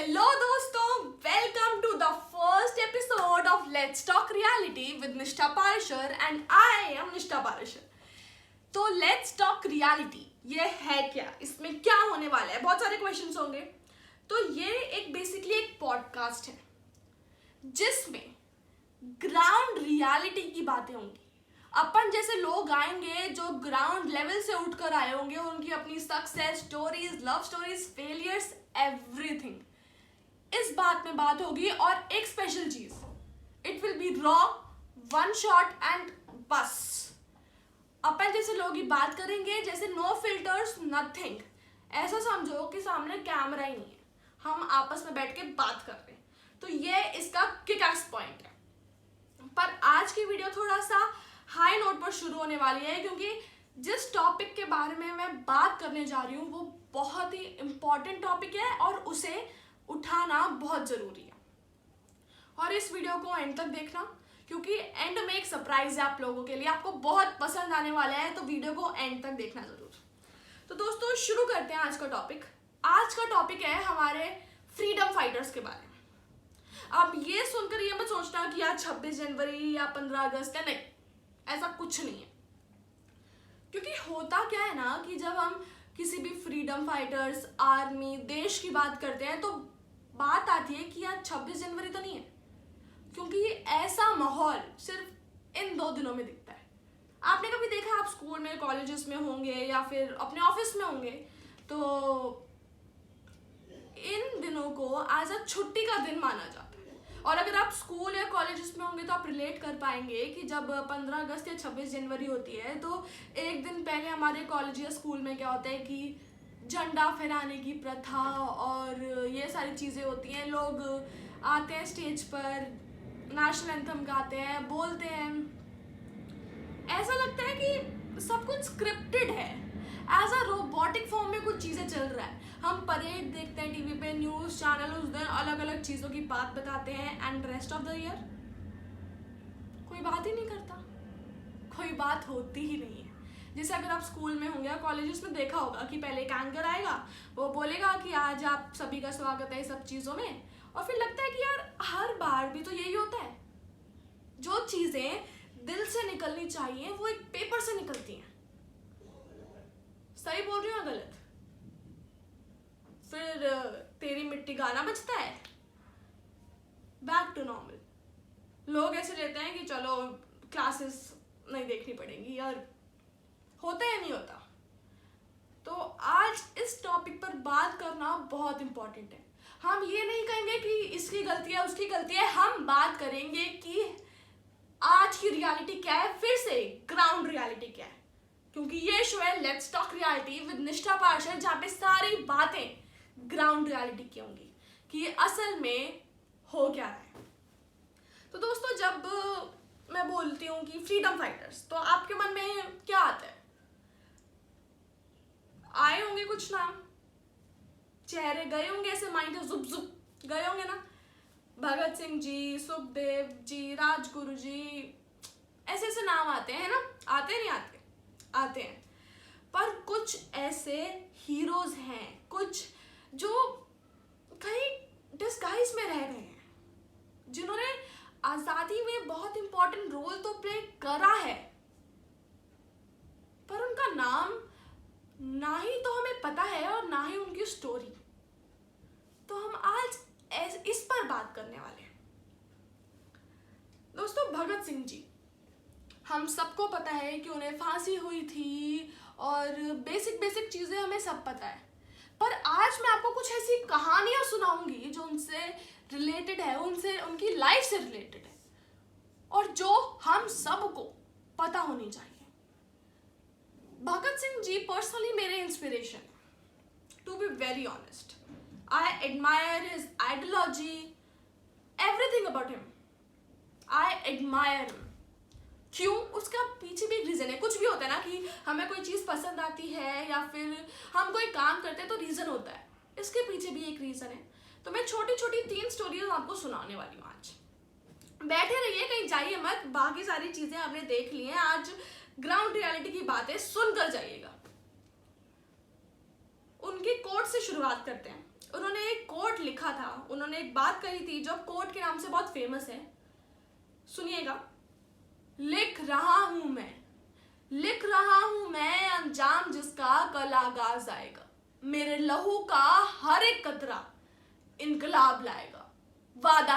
Hello दोस्तों, welcome to the first episode of let's talk reality with Nishtha Parashar and I am निष्ठा पारेशर। तो let's talk reality ये है क्या, इसमें क्या होने वाला है, बहुत सारे क्वेश्चंस होंगे। तो ये एक बेसिकली एक पॉडकास्ट है जिसमें ग्राउंड रियलिटी की बातें होंगी। अपन जैसे लोग आएंगे जो ग्राउंड लेवल से उठकर आए होंगे, उनकी अपनी success stories, love stories, failures, everything इस बात में बात होगी। और एक स्पेशल चीज, it will be raw, one shot and बस। अपन जैसे लोग ही बात करेंगे, जैसे नो फिल्टर्स, नथिंग। ऐसा समझो कि सामने कैमरा ही नहीं है, हम आपस में बैठ के बात कर रहे हैं। तो ये इसका किक एस पॉइंट है। पर आज की वीडियो थोड़ा सा हाई नोट पर शुरू होने वाली है, क्योंकि जिस टॉपिक के बारे में मैं बात करने जा रही हूँ वो बहुत ही इम्पॉर्टेंट टॉपिक है और उसे उठाना बहुत ज़रूरी है। और इस वीडियो को एंड तक देखना, क्योंकि एंड में एक सरप्राइज है आप लोगों के लिए, आपको बहुत पसंद आने वाला है। तो वीडियो को एंड तक देखना ज़रूर। तो दोस्तों शुरू करते हैं आज का टॉपिक। आज का टॉपिक है हमारे फ्रीडम फाइटर्स के बारे में। अब ये सुनकर ये मत सोचना कि यार 26 जनवरी या 15 अगस्त है, नहीं, ऐसा कुछ नहीं है। क्योंकि होता क्या है ना कि जब हम किसी भी फ्रीडम फाइटर्स, आर्मी, देश की बात करते हैं तो बात आती है कि यार 26 जनवरी तो नहीं है, क्योंकि ऐसा माहौल सिर्फ इन 2 दिनों में दिखता है। आपने कभी देखा, आप स्कूल में, कॉलेजेस में होंगे या फिर अपने ऑफिस में होंगे, तो इन दिनों को एज अ छुट्टी का दिन माना जाता है। और अगर आप स्कूल या कॉलेजेस में होंगे तो आप रिलेट कर पाएंगे कि जब 15 अगस्त या 26 जनवरी होती है तो एक दिन पहले हमारे कॉलेज या स्कूल में क्या होता है कि झंडा फहराने की प्रथा और ये सारी चीज़ें होती हैं। लोग आते हैं स्टेज पर, नेशनल एंथम गाते हैं, बोलते हैं। ऐसा लगता है कि सब कुछ स्क्रिप्टेड है, एज अ रोबोटिक फॉर्म में कुछ चीज़ें चल रहा है। हम परेड देखते हैं टीवी पे, न्यूज़ चैनल उस दिन अलग अलग चीज़ों की बात बताते हैं, and rest of the year कोई बात ही नहीं करता, कोई बात होती ही नहीं है। जैसे अगर आप स्कूल में होंगे या कॉलेजेस में देखा होगा कि पहले एक एंकर आएगा, वो बोलेगा कि आज आप सभी का स्वागत है सब चीज़ों में, और फिर लगता है कि यार हर बार भी तो यही होता है। जो चीज़ें दिल से निकलनी चाहिए वो एक पेपर से निकलती हैं। सही बोल रही हूँ गलत? फिर तेरी मिट्टी गाना बजता है, बैक टू नॉर्मल। लोग ऐसे लेते हैं कि चलो क्लासेस नहीं देखनी पड़ेगी यार, होता है नहीं होता। तो आज इस टॉपिक पर बात करना बहुत इंपॉर्टेंट है। हम ये नहीं कहेंगे कि इसकी गलती है, उसकी गलती है, हम बात करेंगे कि आज की रियलिटी क्या है, फिर से ग्राउंड रियलिटी क्या है। क्योंकि ये शो है let's talk reality with Nishtha पारेशर, जहाँ पे सारी बातें ग्राउंड रियलिटी की होंगी कि ये असल में हो क्या रहा है। तो दोस्तों जब मैं बोलती हूँ कि फ्रीडम फाइटर्स, तो आपके मन में क्या आता है? आए होंगे कुछ नाम, चेहरे गए होंगे ऐसे माइंड से जुप जुप गए होंगे ना। भगत सिंह जी, सुखदेव जी, राजगुरु जी, ऐसे ऐसे नाम आते हैं ना। आते नहीं आते? आते हैं। पर कुछ ऐसे हीरोज हैं, कुछ जो कहीं डिस्गाइज में रह गए हैं, जिन्होंने आज़ादी में बहुत इंपॉर्टेंट रोल तो प्ले करा है, पर उनका नाम ना ही तो हमें पता है और ना ही उनकी स्टोरी। तो हम आज इस पर बात करने वाले हैं। दोस्तों भगत सिंह जी, हम सबको पता है कि उन्हें फांसी हुई थी और बेसिक चीज़ें हमें सब पता है। पर आज मैं आपको कुछ ऐसी कहानियां सुनाऊंगी जो उनसे रिलेटेड है, उनसे, उनकी लाइफ से रिलेटेड है, और जो हम सबको पता होनी चाहिए। भगत सिंह जी पर्सनली मेरे इंस्पिरेशन है, to be very honest. I admire his ideology, everything about him. I admire him. क्यों? उसका पीछे भी एक रीज़न है। कुछ भी होता है ना कि हमें कोई चीज़ पसंद आती है या फिर हम कोई काम करते हैं तो रीज़न होता है, इसके पीछे भी एक रीज़न है। तो मैं छोटी छोटी 3 स्टोरीज आपको सुनाने वाली हूँ आज। बैठे रहिए, कहीं जाइए मत, बाकी सारी चीज़ें आपने देख ली हैं, आज ग्राउंड रियलिटी की बातें सुनकर जाइएगा। उनके कोट से शुरुआत करते हैं। उन्होंने एक कोट कोट लिखा था, उन्होंने एक बात कही थी जो कोट के नाम से बहुत फेमस है, सुनिएगा। लिख रहा हूं मैं अंजाम जिसका कल आगाज आएगा, मेरे लहू का हर एक कतरा इनकलाब लाएगा। वादा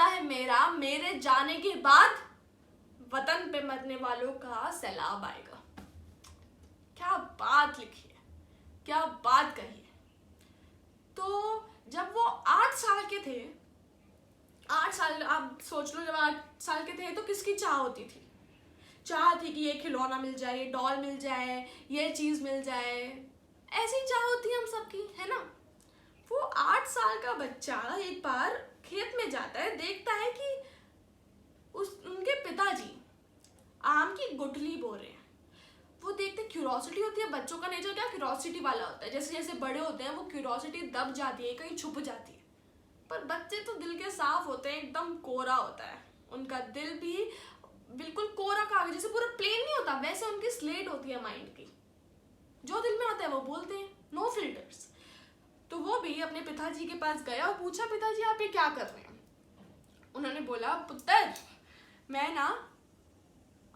है मेरा मेरे जाने के बाद वतन पे मरने वालों का सैलाब आएगा। क्या बात लिखी है, क्या बात कही है। तो जब वो 8 साल के थे, 8 साल आप सोच लो, जब 8 साल के थे तो किसकी चाह होती थी? चाह थी कि ये खिलौना मिल जाए, ये डॉल मिल जाए, ये चीज मिल जाए, ऐसी चाह होती है हम सबकी, है ना। वो 8 साल का बच्चा एक बार खेत में जाता है, देखता है कि उनके पिताजी आम की गुठली बो रहे हैं। वो देखते, क्यूरोसिटी होती है, बच्चों का नेचर क्या क्यूरोसिटी वाला होता है। जैसे जैसे बड़े होते हैं वो क्यूरोसिटी दब जाती है, कहीं छुप जाती है। पर बच्चे तो दिल के साफ होते हैं, एकदम कोरा होता है उनका दिल भी, बिल्कुल कोरा कागज, जैसे पूरा प्लेन नहीं होता वैसे उनकी स्लेट होती है माइंड की। जो दिल में आता है वो बोलते हैं, नो फिल्टर्स। तो वो भी अपने पिताजी के पास गया और पूछा, पिताजी आप ये क्या कर रहे हैं? उन्होंने बोला, पुत्र मैं ना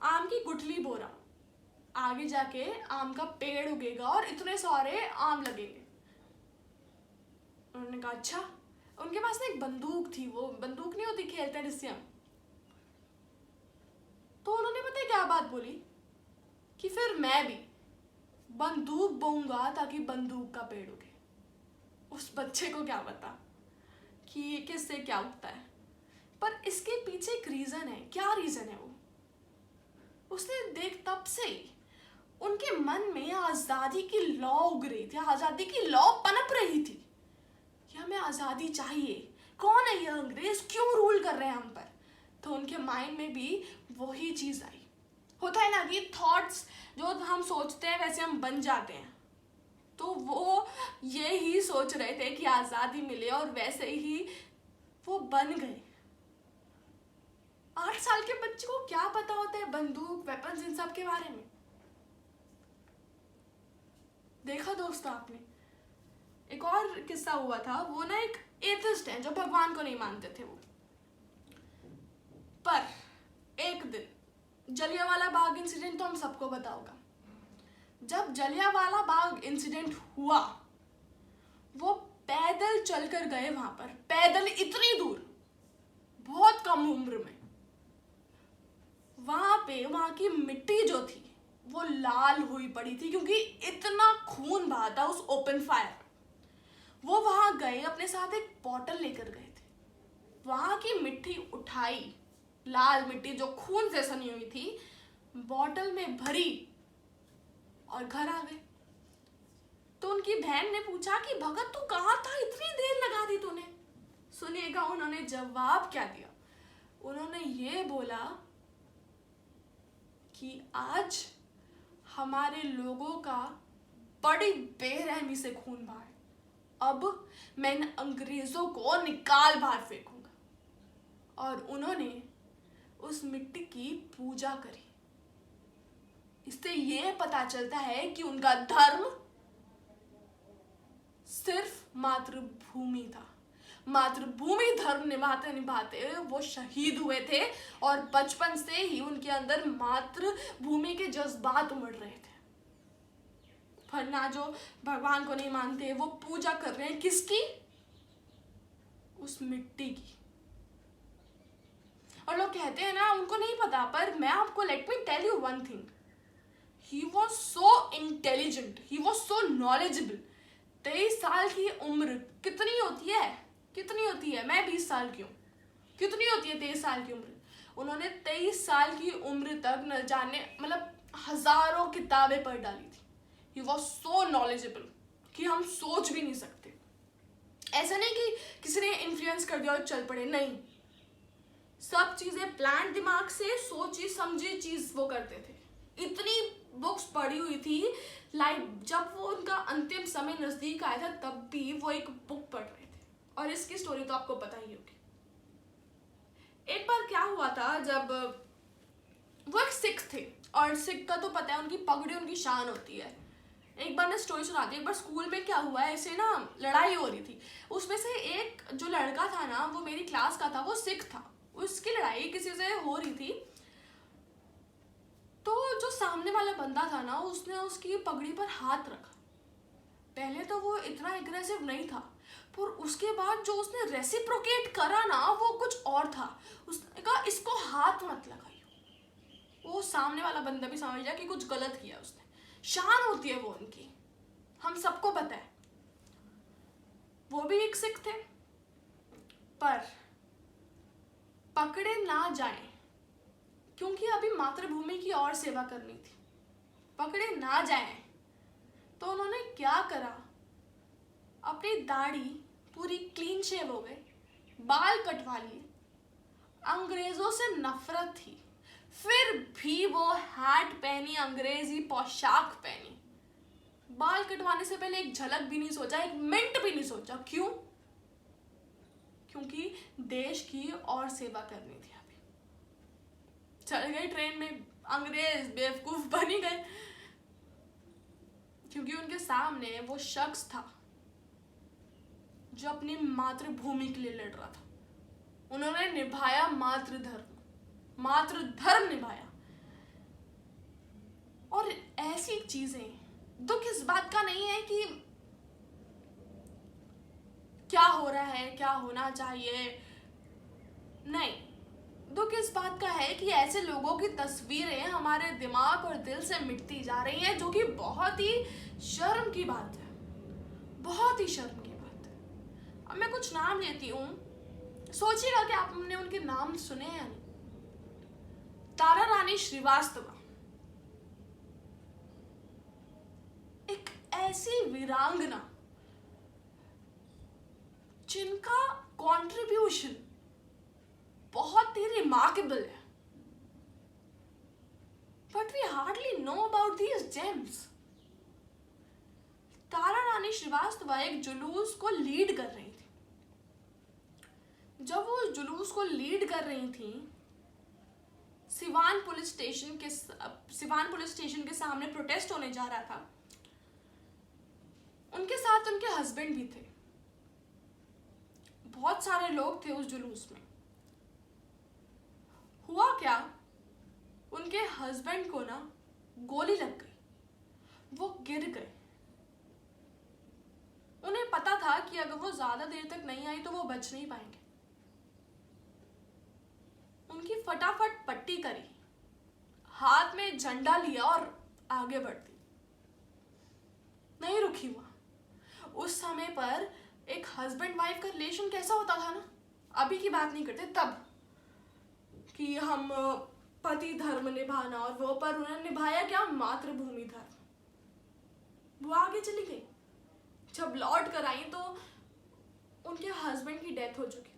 आम की गुठली बो रहा हूँ, आगे जाके आम का पेड़ उगेगा और इतने सारे आम लगेंगे। उन्होंने कहा अच्छा। उनके पास ना एक बंदूक थी, वो बंदूक नहीं होती खेलते हैं जिससे हम, तो उन्होंने पता है क्या बात बोली कि फिर मैं भी बंदूक बोऊंगा ताकि बंदूक का पेड़ उगे। उस बच्चे को क्या पता कि ये किससे क्या उगता है, पर इसके पीछे एक रीजन है। क्या रीजन है वो? उसने देख तब से ही उनके मन में आजादी की लौ उग रही थी, आजादी की लौ पनप रही थी कि हमें आजादी चाहिए। कौन है ये अंग्रेज, क्यों रूल कर रहे हैं हम पर? तो उनके माइंड में भी वही चीज आई। होता है ना कि थॉट्स जो हम सोचते हैं वैसे हम बन जाते हैं। तो वो ये ही सोच रहे थे कि आजादी मिले और वैसे ही वो बन गए। 8 साल के बच्चे को क्या पता होता है बंदूक, वेपन्स, इन सब के बारे में? देखा दोस्तों आपने, एक और किस्सा हुआ था। वो ना एक एथिस्ट है जो भगवान को नहीं मानते थे वो, पर एक दिन जलियांवाला बाग इंसिडेंट तो हम सबको पता होगा। जब जलियांवाला बाग इंसिडेंट हुआ, वो पैदल चलकर गए वहां पर, पैदल इतनी दूर, बहुत कम उम्र में। वहां पे वहां की मिट्टी जो थी वो लाल हुई पड़ी थी क्योंकि इतना खून बहा था उस ओपन फायर। वो वहां गए, अपने साथ एक बॉटल लेकर गए थे, वहां की मिट्टी उठाई, लाल मिट्टी जो खून से सनी हुई थी, बॉटल में भरी और घर आ गए। तो उनकी बहन ने पूछा कि भगत तू कहाँ था, इतनी देर लगा दी तूने? सुनिएगा उन्होंने जवाब क्या दिया। उन्होंने ये बोला कि आज हमारे लोगों का बड़ी बेरहमी से खून बहा है, अब मैं इन अंग्रेजों को निकाल बाहर फेंकूंगा। और उन्होंने उस मिट्टी की पूजा करी। इससे ये पता चलता है कि उनका धर्म सिर्फ मातृभूमि था। मातृभूमि धर्म निभाते निभाते वो शहीद हुए थे और बचपन से ही उनके अंदर मातृभूमि के जज्बात उमड़ रहे थे। वरना जो भगवान को नहीं मानते वो पूजा कर रहे हैं किसकी? उस मिट्टी की। और लोग कहते हैं ना उनको नहीं पता, पर मैं आपको let me tell you one thing, he was so intelligent, he was so knowledgeable. 23 साल की उम्र कितनी होती है? कितनी होती है? मैं 20 साल की हूँ। कितनी होती है 23 साल की उम्र? उन्होंने 23 साल की उम्र तक न जाने मतलब हजारों किताबें पढ़ डाली थी। ही वॉज सो नॉलेजेबल कि हम सोच भी नहीं सकते। ऐसा नहीं कि किसी ने इन्फ्लुएंस कर दिया और चल पड़े, नहीं, सब चीजें प्लान दिमाग से सोची समझी चीज वो करते थे। इतनी बुक्स पढ़ी हुई थी, लाइक जब वो उनका अंतिम समय नजदीक आया था तब भी वो एक बुक पढ़ रहे थे। और इसकी स्टोरी तो आपको पता ही होगी। एक बार क्या हुआ था, जब वो एक सिख थे, और सिख का तो पता है उनकी पगड़ी उनकी शान होती है, एक बार मैं स्टोरी सुनाती हूँ। एक बार स्कूल में क्या हुआ है, ऐसे ना लड़ाई हो रही थी। उसमें से एक जो लड़का था ना, वो मेरी क्लास का था, वो सिख था। उसकी लड़ाई किसी से हो रही थी। तो जो सामने वाला बंदा था ना, उसने उसकी पगड़ी पर हाथ रखा। पहले तो वो इतना एग्रेसिव नहीं था, पर उसके बाद जो उसने रेसिप्रोकेट करा ना, वो कुछ और था। उसने कहा इसको हाथ मत लगाइयो। वो सामने वाला बंदा भी समझ गया कि कुछ गलत किया उसने। शान होती है वो उनकी, हम सबको पता है। वो भी एक सिख थे, पर पकड़े ना जाएं क्योंकि अभी मातृभूमि की और सेवा करनी थी। पकड़े ना जाएं तो उन्होंने क्या करा, अपनी दाढ़ी पूरी क्लीन शेव हो गए, बाल कटवा लिए। अंग्रेजों से नफरत थी, फिर भी वो हैट पहनी, अंग्रेजी पोशाक पहनी। बाल कटवाने से पहले एक झलक भी नहीं सोचा, एक मिनट भी नहीं सोचा। क्यों? क्योंकि देश की और सेवा करनी थी। अभी चढ़ गए ट्रेन में, अंग्रेज बेवकूफ बनी गए, क्योंकि उनके सामने वो शख्स था जो अपनी मातृभूमि के लिए लड़ रहा था। उन्होंने निभाया मातृधर्म निभाया। और ऐसी चीजें, दुख इस बात का नहीं है कि क्या हो रहा है, क्या होना चाहिए, नहीं, दुख इस बात का है कि ऐसे लोगों की तस्वीरें हमारे दिमाग और दिल से मिटती जा रही हैं, जो कि बहुत ही शर्म की बात है, बहुत ही शर्म की बात है। अब मैं कुछ नाम लेती हूँ, सोचिएगा कि आपने उनके नाम सुने हैं या नहीं। तारा रानी श्रीवास्तव, एक ऐसी वीरांगना जिनका कंट्रीब्यूशन बहुत ही रिमार्केबल है, but we hardly know about these gems. Tara Rani Shrivastava एक जुलूस को लीड कर रही थी। जब वो जुलूस को लीड कर रही थी, सिवान पुलिस स्टेशन के सामने प्रोटेस्ट होने जा रहा था। उनके साथ उनके हस्बैंड भी थे, बहुत सारे लोग थे उस जुलूस में। हुआ क्या, उनके हस्बैंड को ना गोली लग गई, वो गिर गए। उन्हें पता था कि अगर वो ज्यादा देर तक नहीं आई तो वो बच नहीं पाएंगे। उनकी फटाफट पट्टी करी, हाथ में झंडा लिया और आगे बढ़ दी, नहीं रुकी हुआ। उस समय पर एक हस्बैंड वाइफ का रिलेशन कैसा होता था ना, अभी की बात नहीं करते, तब कि हम पति धर्म निभाना, और वो पर उन्होंने निभाया क्या, मातृभूमि धर्म। वो आगे चली गई। जब लौट कर आई तो उनके हस्बैंड की डेथ हो चुकी थी।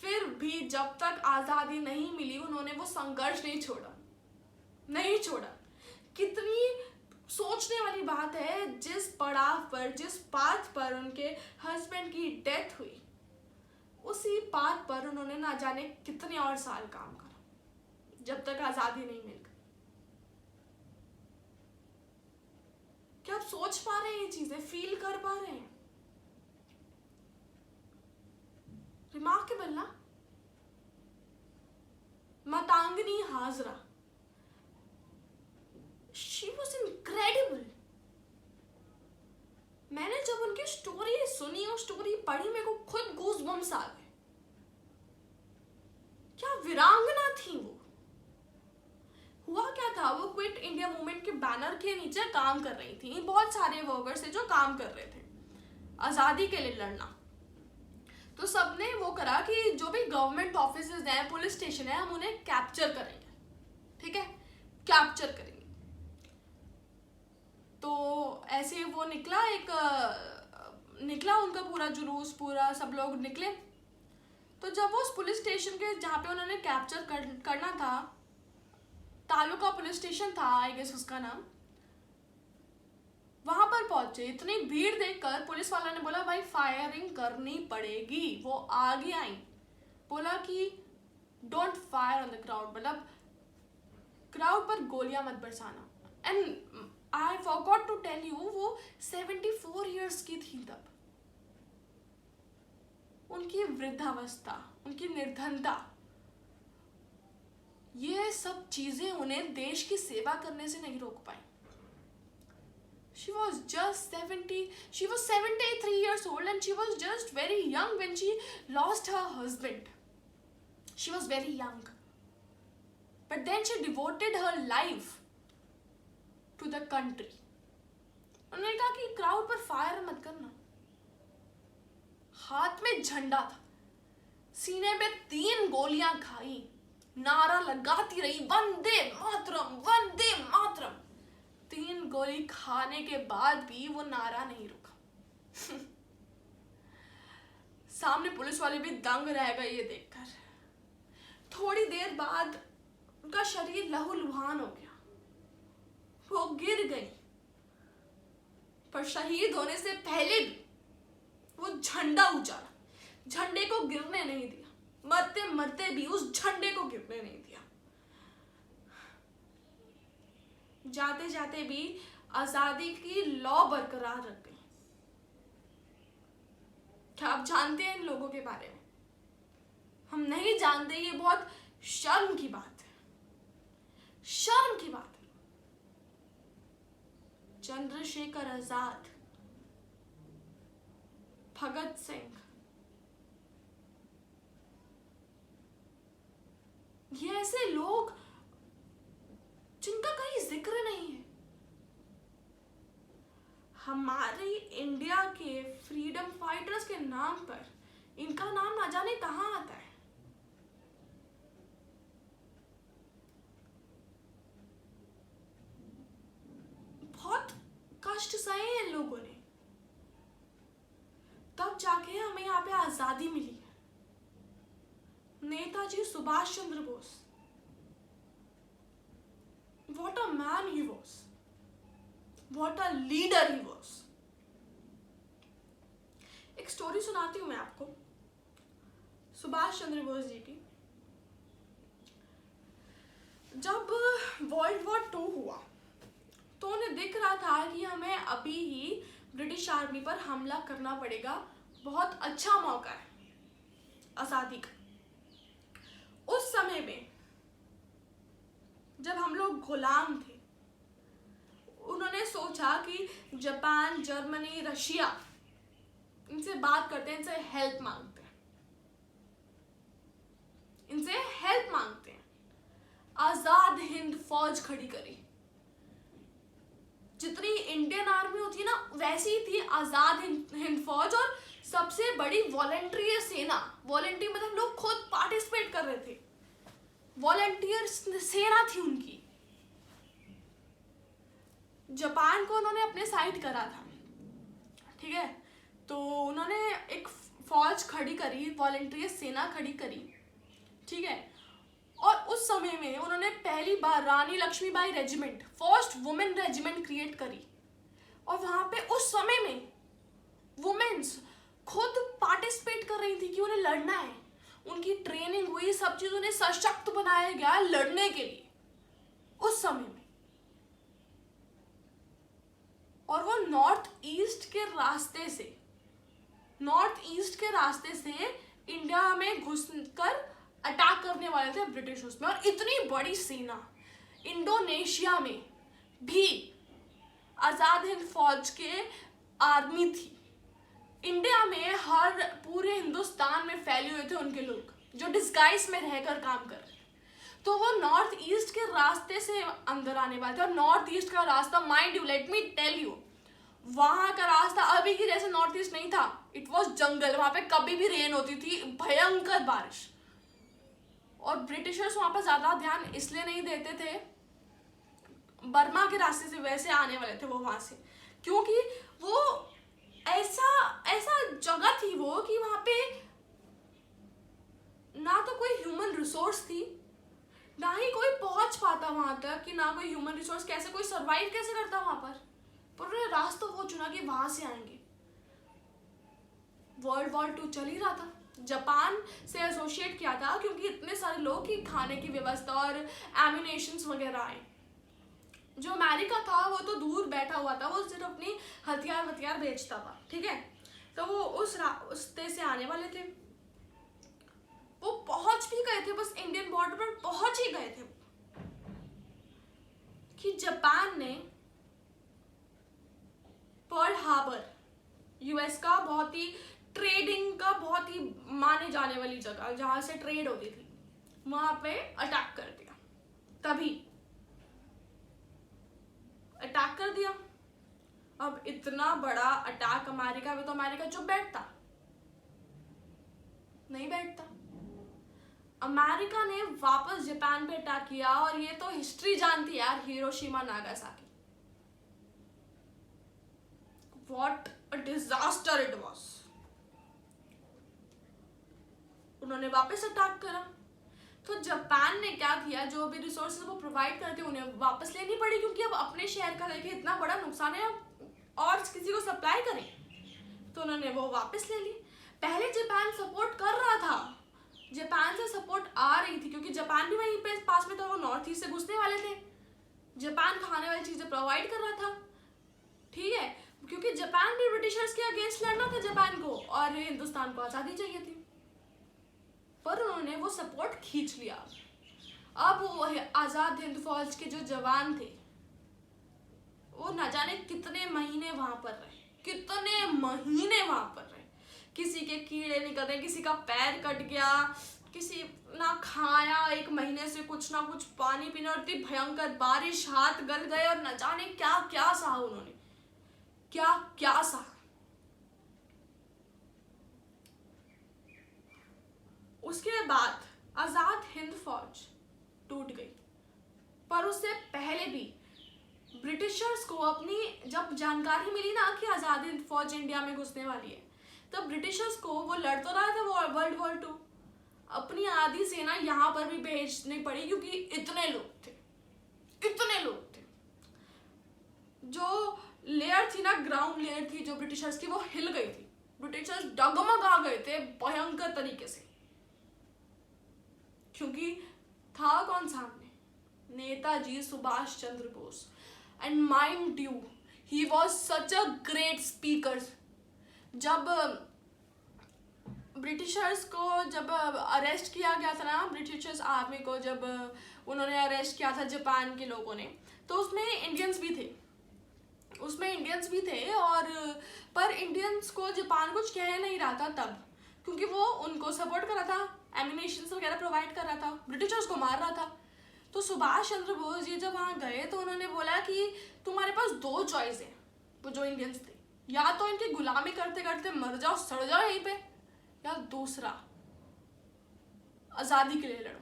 फिर भी जब तक आजादी नहीं मिली, उन्होंने वो संघर्ष नहीं छोड़ा। कितनी सोचने वाली बात है, जिस पड़ाव पर, जिस पाथ पर उनके हस्बैंड की डेथ हुई, उसी पाथ पर उन्होंने ना जाने कितने और साल काम करा, जब तक आजादी नहीं मिल गई। क्या आप सोच पा रहे हैं ये चीजें, फील कर पा रहे हैं? रिमार्केबल ना। Matangini Hazra, she was incredible. मैंने जब उनकी स्टोरी सुनी और स्टोरी पढ़ी, मेरे को खुद गूज़बम्स आ गए। क्या वीरांगना थी वो। हुआ क्या था, वो क्विट इंडिया मूवमेंट के बैनर के नीचे काम कर रही थी। बहुत सारे वर्कर्स थे जो काम कर रहे थे आजादी के लिए लड़ना। तो सबने वो करा कि जो भी गवर्नमेंट ऑफिसेज हैं, पुलिस स्टेशन है, हम उन्हें कैप्चर करेंगे। ठीक है, कैप्चर करेंगे। तो ऐसे वो निकला उनका पूरा जुलूस, पूरा सब लोग निकले। तो जब वो उस पुलिस स्टेशन के जहाँ पे उन्होंने कैप्चर करना था, तालुका पुलिस स्टेशन था आई गेस उसका नाम, वहां पर पहुंचे। इतनी भीड़ देखकर पुलिस वाला ने बोला भाई फायरिंग करनी पड़ेगी। वो आगे आई, बोला कि don't fire on the crowd, मतलब क्राउड पर गोलियां मत बरसाना। And I forgot to tell you, वो 74 ईयर्स की थी तब। उनकी वृद्धावस्था, उनकी निर्धनता, ये सब चीजें उन्हें देश की सेवा करने से नहीं रोक पाई। She was 73 years old and she was just very young when she lost her husband. She was very young. But then she devoted her life to the country. उन्होंने कहा कि क्राउड पर फायर मत करना। हाथ में झंडा था, सीने पे 3 गोलियां खाई, नारा लगाती रही, वंदे मातरम, वंदे मातरम। 3 गोली खाने के बाद भी वो नारा नहीं रुका। सामने पुलिस वाले भी दंग रह गए ये देखकर। थोड़ी देर बाद उनका शरीर लहूलुहान हो गया, वो गिर गई, पर शहीद होने से पहले भी वो झंडा उजाला, झंडे को गिरने नहीं दिया। मरते मरते भी उस झंडे को गिरने नहीं दिया। जाते जाते भी आजादी की लौ बरकरार रख गई। क्या आप जानते हैं इन लोगों के बारे में? हम नहीं जानते। ये बहुत शर्म की बात है, शर्म की बात है। चंद्रशेखर आजाद, भगत सिंह, ये ऐसे लोग जिनका कहीं जिक्र नहीं है। हमारे इंडिया के फ्रीडम फाइटर्स के नाम पर इनका नाम ना जाने कहां आता है। बहुत कष्ट सहे हैं इन लोगों ने, तब जाके हमें यहाँ पे आजादी मिली है। Netaji Subhash Chandra Bose, what a man he was, what a leader he was। एक स्टोरी सुनाती हूं मैं आपको सुभाष चंद्र बोस जी की। जब वर्ल्ड वॉर 2 हुआ तो उन्हें दिख रहा था कि हमें अभी ही ब्रिटिश आर्मी पर हमला करना पड़ेगा, बहुत अच्छा मौका है आजादी का। उस समय में जब हम लोग गुलाम थे, उन्होंने सोचा कि जापान, जर्मनी, रशिया, इनसे बात करते हैं, इनसे हेल्प मांगते हैं, इनसे हेल्प मांगते हैं। आजाद हिंद फौज खड़ी करी। जितनी इंडियन आर्मी होती है ना, वैसी थी आजाद हिंद फौज। और सबसे बड़ी वॉलंटियर सेना, वॉलंटियर मतलब लोग खुद पार्टिसिपेट कर रहे थे, वॉलंटियर सेना थी उनकी। जापान को उन्होंने अपने साइड करा था, ठीक है। तो उन्होंने एक फौज खड़ी करी, वॉलंटियर सेना खड़ी करी, ठीक है। और उस समय में उन्होंने पहली बार Rani Lakshmibai regiment, first women regiment create करी। और वहां पे उस समय में वुमेन्स खुद पार्टिसिपेट कर रही थी कि उन्हें लड़ना है। उनकी ट्रेनिंग हुई, सब चीज, उन्हें सशक्त बनाया गया लड़ने के लिए उस समय में। और वो नॉर्थ ईस्ट के रास्ते से इंडिया में घुसकर अटैक करने वाले थे ब्रिटिश उसमें। और इतनी बड़ी सेना इंडोनेशिया में भी आजाद हिंद फौज के आर्मी थी। इंडिया में हर पूरे हिंदुस्तान में फैले हुए थे उनके लोग, जो डिस्गाइज में रहकर काम कर रहे। तो वो नॉर्थ ईस्ट के रास्ते से अंदर आने वाले थे। और नॉर्थ ईस्ट का रास्ता, mind you, let me tell you, वहां का रास्ता अभी की जैसे नॉर्थ ईस्ट नहीं था। इट वॉज जंगल। वहां पे कभी भी रेन होती थी, भयंकर बारिश। और ब्रिटिशर्स वहां पर ज्यादा ध्यान इसलिए नहीं देते थे, बर्मा के रास्ते से वैसे आने वाले थे वो वहां से, क्योंकि वो ऐसा जगह थी वो कि वहां पे ना तो कोई ह्यूमन रिसोर्स थी, ना ही कोई पहुंच पाता वहां तक, कि ना कोई ह्यूमन रिसोर्स, कैसे कोई सरवाइव कैसे करता वहां पर उन्होंने रास्ता वो चुना कि वहां से आएंगे। वर्ल्ड वॉर 2 चल ही रहा था, जापान से एसोसिएट किया था, क्योंकि इतने सारे लोग की खाने की व्यवस्था और एम्यूनेशंस वगैरह आए। जो अमेरिका था वो तो दूर बैठा हुआ था, वो सिर्फ अपनी हथियार बेचता था, ठीक है। तो वो उस रास्ते से आने वाले थे, वो पहुंच भी गए थे, बस इंडियन बॉर्डर पर पहुंच ही गए थे कि जापान ने पर्ल हार्बर, यूएस का बहुत ही ट्रेडिंग का बहुत ही माने जाने वाली जगह जहां से ट्रेड होती थी, वहां पे अटैक कर दिया। तभी अटैक कर दिया। अब इतना बड़ा अटैक अमेरिका में, तो अमेरिका चुप बैठता? नहीं बैठता। अमेरिका ने वापस जापान पे अटैक किया, और ये तो हिस्ट्री जानती है यार, Hiroshima Nagasaki. What a disaster it was. उन्होंने वापस अटैक करा, तो जापान ने क्या किया, जो भी रिसोर्सेज वो प्रोवाइड करते उन्हें वापस लेनी पड़ी, क्योंकि अब अपने शहर का देखिए इतना बड़ा नुकसान है, और किसी को सप्लाई करें, तो उन्होंने वो वापस ले ली। पहले जापान सपोर्ट कर रहा था, जापान से सपोर्ट आ रही थी, क्योंकि जापान भी वहीं पे पास में था, वो नॉर्थ ईस्ट से घुसने वाले थे, जापान खाने वाली चीजें प्रोवाइड कर रहा था, ठीक है, क्योंकि जापान भी ब्रिटिशर्स के अगेंस्ट लड़ना था जापान को, और हिंदुस्तान को आज़ादी चाहिए थी, पर उन्होंने वो सपोर्ट खींच लिया। अब वो आज़ाद हिंद फौज के जो जवान थे, वो न जाने कितने महीने वहां पर रहे, कितने महीने वहां पर रहे, किसी के कीड़े निकल रहे, किसी का पैर कट गया, किसी ना खाया, एक महीने से कुछ ना कुछ पानी पीना, और इतनी भयंकर बारिश, हाथ गल गए, और न जाने क्या क्या सहा उन्होंने, क्या क्या सहा। उसके बाद आजाद हिंद फौज टूट गई, पर उससे पहले भी ब्रिटिशर्स को अपनी जब जानकारी मिली ना कि आजाद हिंद फौज इंडिया में घुसने वाली है, तब ब्रिटिशर्स को, वो लड़ तो रहा था वो वर्ल्ड वॉर 2, अपनी आधी सेना यहाँ पर भी भेजनी पड़ी, क्योंकि इतने लोग थे। जो लेयर थी ना, ग्राउंड लेयर थी जो ब्रिटिशर्स की, वो हिल गई थी, ब्रिटिशर्स डगमगा गए थे भयंकर तरीके से, क्योंकि था कौन सामने? Netaji Subhash Chandra Bose. And mind you, he was such a great speaker. जब ब्रिटिशर्स को जब अरेस्ट किया गया था ना, ब्रिटिशर्स आर्मी को जब उन्होंने अरेस्ट किया था जापान के लोगों ने, तो उसमें इंडियंस भी थे, और पर इंडियंस को जापान कुछ कह नहीं रहा था तब, क्योंकि वो उनको सपोर्ट कर रहा था, एमिनेशन वगैरह प्रोवाइड कर रहा था, ब्रिटिशर्स को मार रहा था। तो सुभाष चंद्र बोस जी जब वहाँ गए, तो उन्होंने बोला कि तुम्हारे पास 2 चॉइस है, वो जो इंडियंस थे, या तो इनकी गुलामी करते करते मर जाओ, सड़ जाओ यहीं पे, या दूसरा आजादी के लिए लड़ो।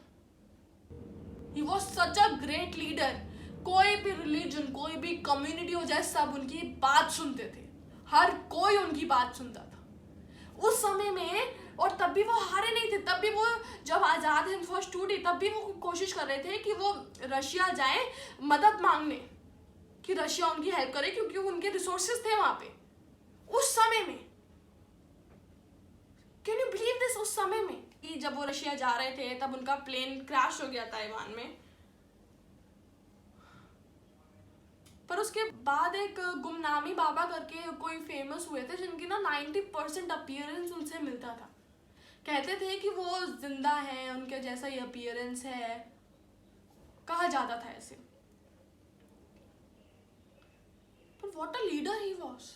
ही was such a great leader. कोई भी रिलीजन, कोई भी कम्युनिटी हो जाए, सब उनकी बात सुनते थे, हर कोई उनकी बात सुनता था उस समय में। और तब भी वो हारे नहीं थे, तब भी वो जब आजाद हिंद फौज टूटी, तब भी वो कोशिश कर रहे थे कि वो रशिया जाए मदद मांगने, कि रशिया उनकी हेल्प करे, क्योंकि उनके रिसोर्सेज थे वहां पे उस समय में। Can you believe this? उस समय में कि जब वो रशिया जा रहे थे, तब उनका प्लेन क्रैश हो गया ताइवान में। पर उसके बाद एक गुमनामी बाबा करके कोई फेमस हुए थे, जिनकी ना 90% अपीयरेंस उनसे मिलता था। कहते थे कि वो जिंदा हैं, उनके जैसा ही अपीयरेंस है, कहा जाता था ऐसे। पर what a leader he was.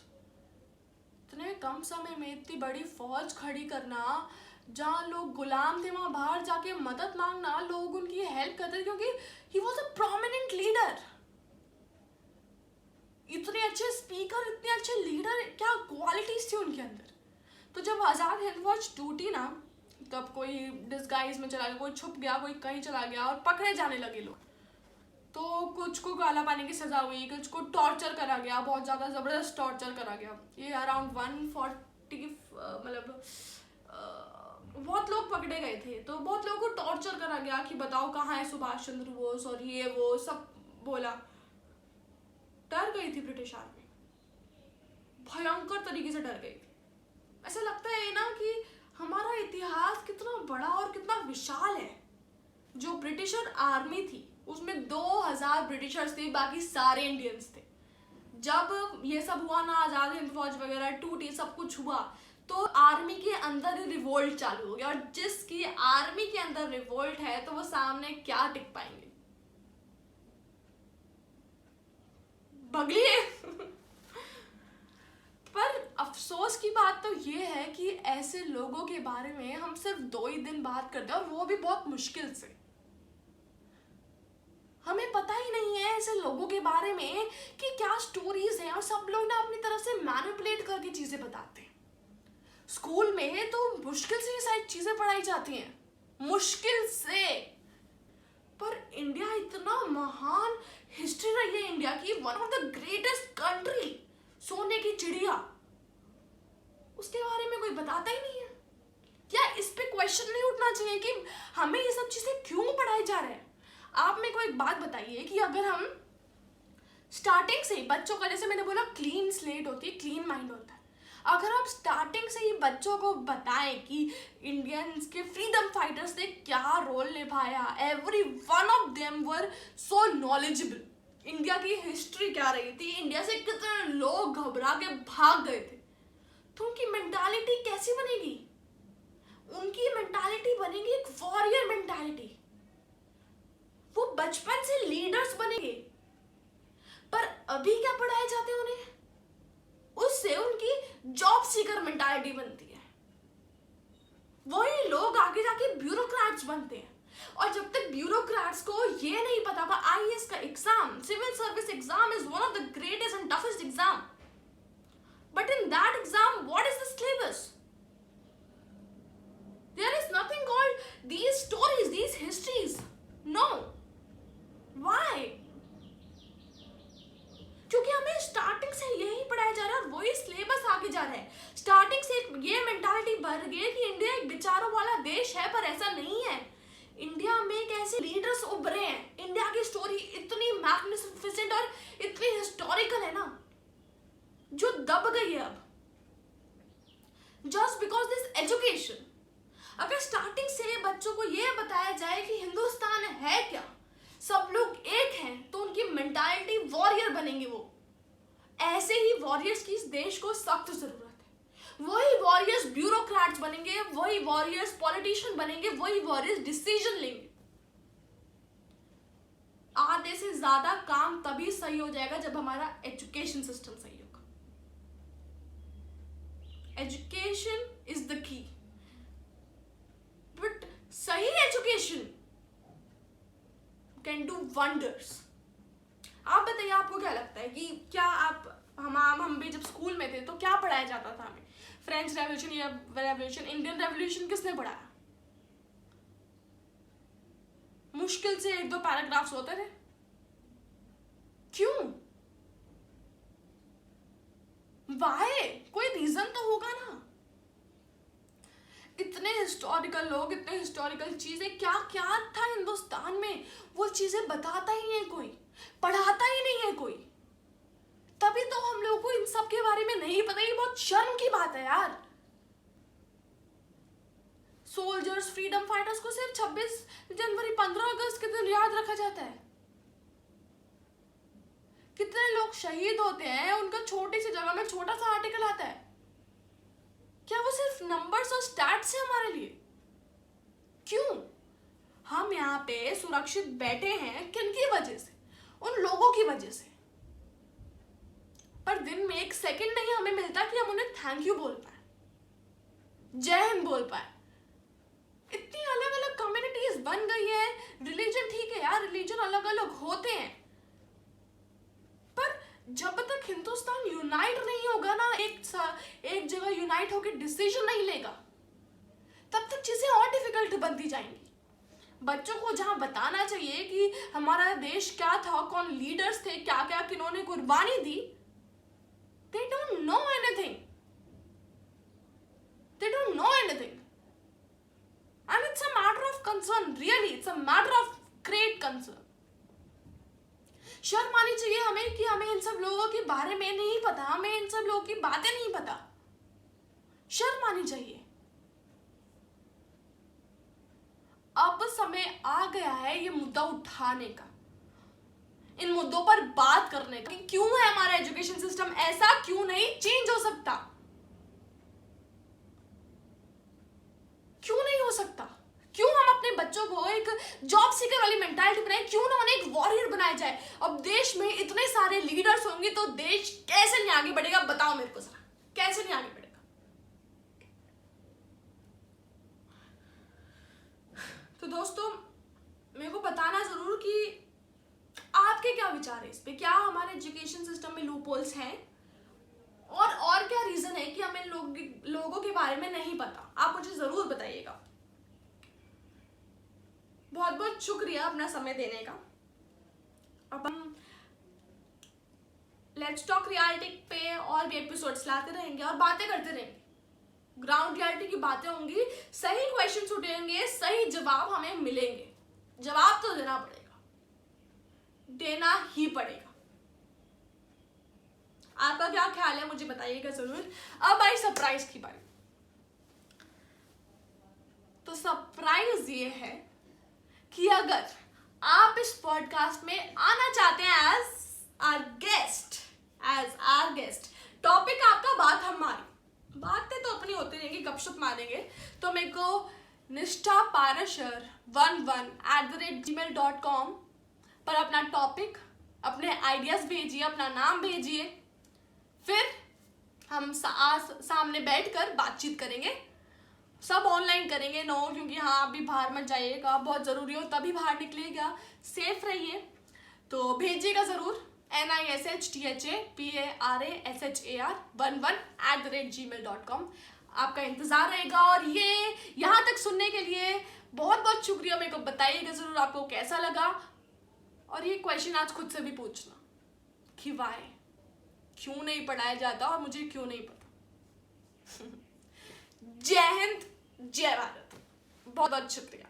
इतने कम समय में इतनी बड़ी फौज खड़ी करना, जहाँ लोग गुलाम थे वहां बाहर जाके मदद मांगना, लोग उनकी हेल्प करते थे, क्योंकि he was a prominent leader. इतने अच्छे स्पीकर, इतने अच्छे लीडर, क्या क्वालिटीज थी उनके अंदर। तो जब आजाद हिंद फौज टूटी ना, तब कोई डिस्गाइज में चला गया, कोई छुप गया, कोई कहीं चला गया, और पकड़े जाने लगे लोग। तो कुछ को काला पानी की सजा हुई, कुछ को टॉर्चर करा गया, बहुत ज़्यादा ज़बरदस्त टॉर्चर करा गया। ये अराउंड 140 मतलब बहुत लोग पकड़े गए थे, तो बहुत लोगों को टॉर्चर करा गया कि बताओ कहाँ है सुभाष चंद्र बोस, और ये वो सब बोला। डर गई थी ब्रिटिश आर्मी, भयंकर तरीके से डर गई थी। ऐसा लगता है ना कि हमारा इतिहास कितना बड़ा और कितना विशाल है। जो ब्रिटिशर आर्मी थी, उसमें 2000 ब्रिटिशर्स थे, बाकी सारे इंडियंस थे। जब ये सब हुआ ना, आजाद हिंद फौज वगैरह टूटी, सब कुछ हुआ, तो आर्मी के अंदर रिवोल्ट चालू हो गया। और जिसकी आर्मी के अंदर रिवोल्ट है तो वो सामने क्या टिक पाएंगे, भगलिए। पर अफसोस की बात तो ये है कि ऐसे लोगों के बारे में हम सिर्फ 2 ही दिन बात करते हैं, और वो भी बहुत मुश्किल से। हमें पता ही नहीं है ऐसे लोगों के बारे में कि क्या स्टोरीज हैं, और सब लोग ना अपनी तरफ से मैनिपुलेट करके चीजें बताते हैं। स्कूल में तो मुश्किल से ये सारी चीजें पढ़ाई जाती हैं, मुश्किल से। पर इंडिया इतना महान हिस्ट्री रही है इंडिया की, one of the greatest country, सोने की चिड़िया, उसके बारे में कोई बताता ही नहीं है। क्या इस पे क्वेश्चन नहीं उठना चाहिए कि हमें ये सब चीजें क्यों पढ़ाई जा रहे हैं? आप मेरे को एक बात बताइए कि अगर हम स्टार्टिंग से ही बच्चों का, जैसे मैंने बोला क्लीन स्लेट होती है, क्लीन माइंड होता है, अगर हम स्टार्टिंग से ही बच्चों को बताएं कि इंडियंस के फ्रीडम फाइटर्स ने क्या रोल निभाया, every one of them were so knowledgeable, India की हिस्ट्री क्या रही थी, इंडिया से कितने लोग घबरा के भाग गए थे, तो उनकी मेंटालिटी कैसी बनेगी? उनकी मेंटालिटी बनेगी एक वॉरियर मेंटालिटी। वो बचपन से लीडर्स बनेंगे। पर अभी क्या पढ़ाए जाते हैं उन्हें? उससे उनकी जॉब सीकर मेंटालिटी बनती है। वही लोग आगे जाके ब्यूरोक्रेट्स बनते हैं, और जब तक ब्यूरोक्रेट्स को ये नहीं पता था आईएएस का exam, civil service exam is one of the greatest and toughest exam, but in that exam what is the syllabus? There is nothing called these stories, these histories. No. Why? क्योंकि हमें starting से यही पढ़ाया जा रहा है और वही सिलेबस आगे जा रहा है। स्टार्टिंग से ये मेंटालिटी भर गई है कि इंडिया एक विचारों वाला देश है, पर ऐसा नहीं है। इंडिया में एक ऐसे लीडर्स उभरे हैं, इंडिया की स्टोरी इतनी मैग्निफिसेंट और इतनी हिस्टोरिकल है ना, जो दब गई है अब, जस्ट बिकॉज दिस एजुकेशन। अगर स्टार्टिंग से बच्चों को यह बताया जाए कि हिंदुस्तान है क्या, सब लोग एक हैं, तो उनकी मेंटालिटी वॉरियर बनेंगे। वो ऐसे ही वॉरियर्स की इस देश को सख्त जरूरत है। वही वॉरियर्स ब्यूरोक्रेट्स बनेंगे, वही वॉरियर्स पॉलिटिशियन बनेंगे, वही वॉरियर्स डिसीजन लेंगे। आधे से ज्यादा काम तभी सही हो जाएगा जब हमारा एजुकेशन सिस्टम सही होगा। Education is the key, but सही एजुकेशन कैन डू वंडर्स। आप बताइए, आपको क्या लगता है कि क्या हम भी जब स्कूल में थे तो क्या पढ़ाया जाता था हमें? फ्रेंच रेवोल्यूशन या रेवोल्यूशन, इंडियन रेवोल्यूशन किसने पढ़ाया? मुश्किल से 1-2 पैराग्राफ्स होते थे। क्यों? वाई? कोई रीजन तो होगा ना। इतने हिस्टोरिकल लोग, इतने हिस्टोरिकल चीजें, क्या क्या था हिंदुस्तान में, वो चीजें बताता ही नहीं है कोई, पढ़ाता ही नहीं है कोई। तभी तो हम लोगों को इन सब के बारे में नहीं पता। ये बहुत शर्म की बात है यार। सोल्जर्स, फ्रीडम फाइटर्स को सिर्फ 26 जनवरी, 15 अगस्त के दिन याद रखा जाता है। कितने लोग शहीद होते हैं, उनका छोटी सी जगह में छोटा सा आर्टिकल आता है। क्या वो सिर्फ नंबर्स और स्टैट्स है हमारे लिए? क्यों? हम यहाँ पे सुरक्षित बैठे हैं किनकी वजह से? उन लोगों की वजह से। पर दिन में 1 सेकंड नहीं हमें मिलता कि हम उन्हें थैंक यू बोल पाए, जय हिंद बोल पाए। इतनी अलग अलग कम्युनिटीज बन गई है। रिलीजन ठीक है यार, रिलीजन अलग अलग होते हैं, पर जब तक हिंदुस्तान यूनाइट नहीं होगा ना, एक जगह यूनाइट होकर डिसीजन नहीं लेगा, तब तक चीजें और डिफिकल्ट बनती जाएंगी। बच्चों को जहां बताना चाहिए कि हमारा देश क्या था, कौन लीडर्स थे, क्या क्या किन्होंने कुर्बानी दी, they don't know anything. They don't know anything. And it's a matter of concern, really, it's a matter of great concern. शर्म आनी चाहिए हमें कि हमें इन सब लोगों के बारे में नहीं पता, हमें इन सब लोगों की बातें नहीं पता। शर्म आनी चाहिए। अब समय आ गया है ये मुद्दा उठाने का। इन मुद्दों पर बात करने का कि क्यों है हमारा एजुकेशन सिस्टम ऐसा, क्यों नहीं चेंज हो सकता, क्यों नहीं हो सकता, क्यों हम अपने बच्चों को एक जॉब सीकर वाली मेंटालिटी बनाए, क्यों ना उन्हें एक वॉरियर बनाया जाए। अब देश में इतने सारे लीडर्स होंगे तो देश कैसे नहीं आगे बढ़ेगा, बताओ मेरे को जरा, कैसे नहीं आगे बढ़ेगा। तो दोस्तों मेरे को बताना जरूर कि आपके क्या विचार है इस पे, क्या हमारे एजुकेशन सिस्टम में लूप होल्स हैं और क्या रीजन है कि हमें लोगों के बारे में नहीं पता, आप मुझे जरूर बताइएगा। बहुत बहुत शुक्रिया अपना समय देने का। अब हम लेट्स टॉक रियलिटी पे और भी एपिसोड्स लाते रहेंगे और बातें करते रहेंगे। ग्राउंड रियलिटी की बातें होंगी, सही क्वेश्चंस उठेंगे, सही जवाब हमें मिलेंगे। जवाब तो देना पड़ेगा, देना ही पड़ेगा। आपका क्या ख्याल है मुझे बताइएगा जरूर। अब आई सरप्राइज की बारी। तो सरप्राइज ये है कि अगर आप इस पॉडकास्ट में आना चाहते हैं एज आवर गेस्ट, टॉपिक आपका बात हमारी, बातें तो अपनी होती रहेंगी, गपशप मारेंगे, तो मेरे को nishtaparashar11@gmail.com पर अपना टॉपिक, अपने आइडियाज भेजिए, अपना नाम भेजिए, फिर हम सामने बैठकर बातचीत करेंगे। सब ऑनलाइन करेंगे, नो, क्योंकि हाँ अभी बाहर मत जाइएगा, बहुत ज़रूरी हो तभी बाहर निकलिएगा, सेफ रहिए। तो भेजिएगा ज़रूर nishtaparashar11@gmail.com। आपका इंतज़ार रहेगा। और ये यहाँ तक सुनने के लिए बहुत बहुत शुक्रिया। मेरे को बताइएगा ज़रूर आपको कैसा लगा। और ये क्वेश्चन आज खुद से भी पूछना कि वाई, क्यों नहीं पढ़ाया जाता और मुझे क्यों नहीं पता। जय हिंद, जय भारत, बहुत बहुत शुक्रिया।